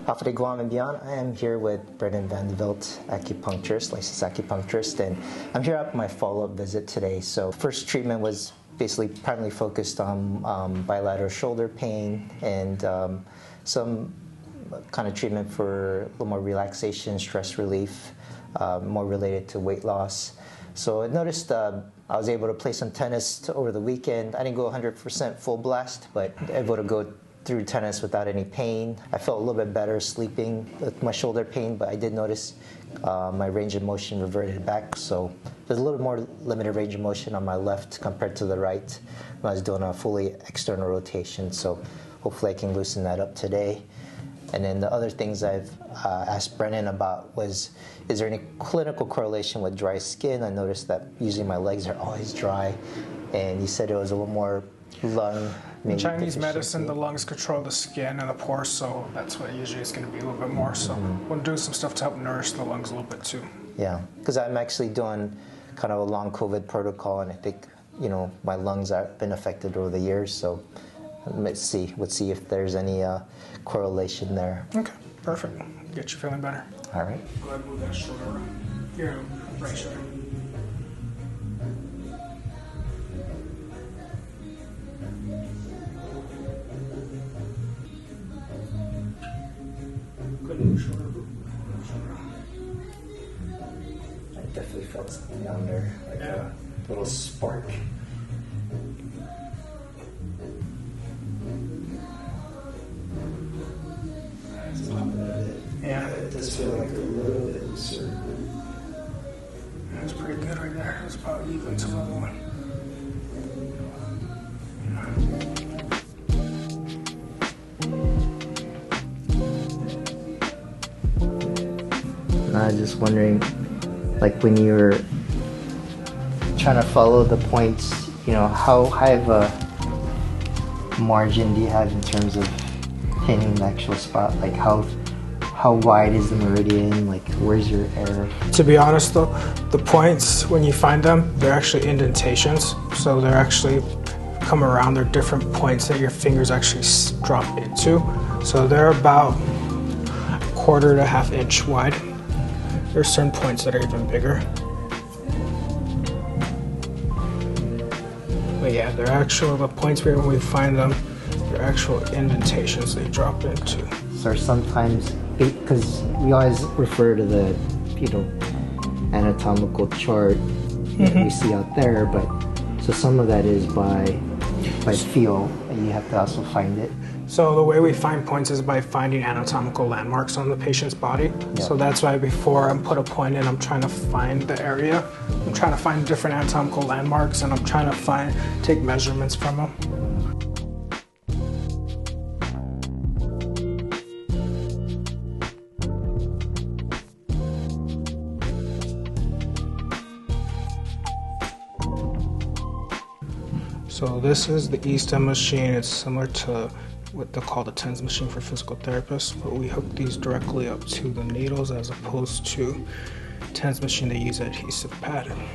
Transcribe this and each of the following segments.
Alpha de Guam and beyond. I am here with Brennan Vandeveld, acupuncturist, licensed acupuncturist, and I'm here at my follow-up visit today. So first treatment was basically primarily focused on bilateral shoulder pain and some kind of treatment for a little more relaxation, stress relief, more related to weight loss. So I noticed I was able to play some tennis over the weekend. I didn't go 100% full blast, but able to go through tennis without any pain. I felt a little bit better sleeping with my shoulder pain, but I did notice my range of motion reverted back. So there's a little more limited range of motion on my left compared to the right when I was doing a fully external rotation. So hopefully I can loosen that up today. And then the other things I've asked Brennan about was, is there any clinical correlation with dry skin? I noticed that usually my legs are always dry, and he said it was a little more lung. In Chinese medicine, the lungs control the skin and the pores, so that's what usually is going to be a little bit more. So we'll do some stuff to help nourish the lungs a little bit too. Yeah, because I'm actually doing kind of a long COVID protocol, and I think, you know, my lungs have been affected over the years, so let's see if there's any correlation there. Okay, perfect. Get you feeling better. All right. Go ahead and move that shoulder around. Your right shoulder. Good move, shoulder. I definitely felt something down there, like a little spark. Yeah. It does feel like a little bit looser. That's pretty good right there. That's about even to level one. I was just wondering, like when you're trying to follow the points, you know, how high of a margin do you have in terms of hitting the actual spot? Like how wide is the meridian? Like where's your error? To be honest though, the points, when you find them, they're actually indentations. So they're actually come around, they're different points that your fingers actually drop into. So they're about 1/4 to 1/2 inch wide. There's certain points that are even bigger. But yeah, they're actual, the points where when we find them, they're actual indentations they drop into. So sometimes, because we always refer to the, you know, anatomical chart that we see out there, but so some of that is by feel, and you have to also find it. So the way we find points is by finding anatomical landmarks on the patient's body. Yep. So that's why before I put a point in, I'm trying to find the area. I'm trying to find different anatomical landmarks, and I'm trying to take measurements from them. So this is the E-stem machine. It's similar to what they call the TENS machine for physical therapists, but we hook these directly up to the needles as opposed to TENS machine they use adhesive padding.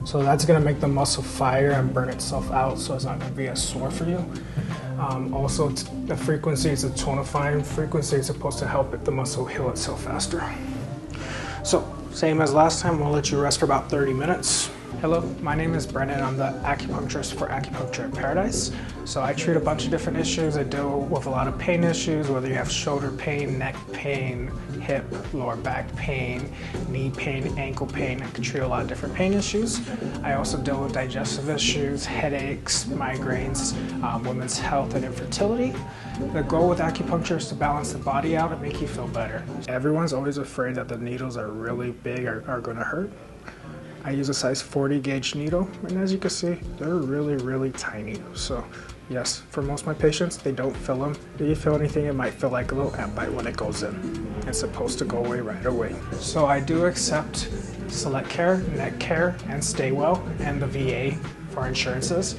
So that's going to make the muscle fire and burn itself out, so it's not going to be as sore for you. Also, the frequency is a tonifying frequency. It's supposed to help the muscle heal itself faster. So, same as last time, we'll let you rest for about 30 minutes. Hello, my name is Brennan. I'm the acupuncturist for Acupuncture in Paradise. So I treat a bunch of different issues. I deal with a lot of pain issues, whether you have shoulder pain, neck pain, hip, lower back pain, knee pain, ankle pain. I can treat a lot of different pain issues. I also deal with digestive issues, headaches, migraines, women's health and infertility. The goal with acupuncture is to balance the body out and make you feel better. Everyone's always afraid that the needles are really big or are going to hurt. I use a size 40 gauge needle, and as you can see, they're really, really tiny. So yes, for most of my patients, they don't feel them. If you feel anything, it might feel like a little ant bite when it goes in. It's supposed to go away right away. So I do accept Select Care, Neck Care, and Stay Well, and the VA for insurances.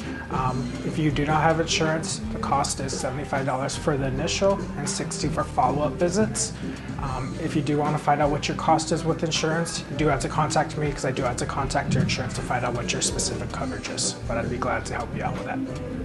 If you do not have insurance, the cost is $75 for the initial and $60 for follow-up visits. If you do want to find out what your cost is with insurance, you do have to contact me because I do have to contact your insurance to find out what your specific coverage is. But I'd be glad to help you out with that.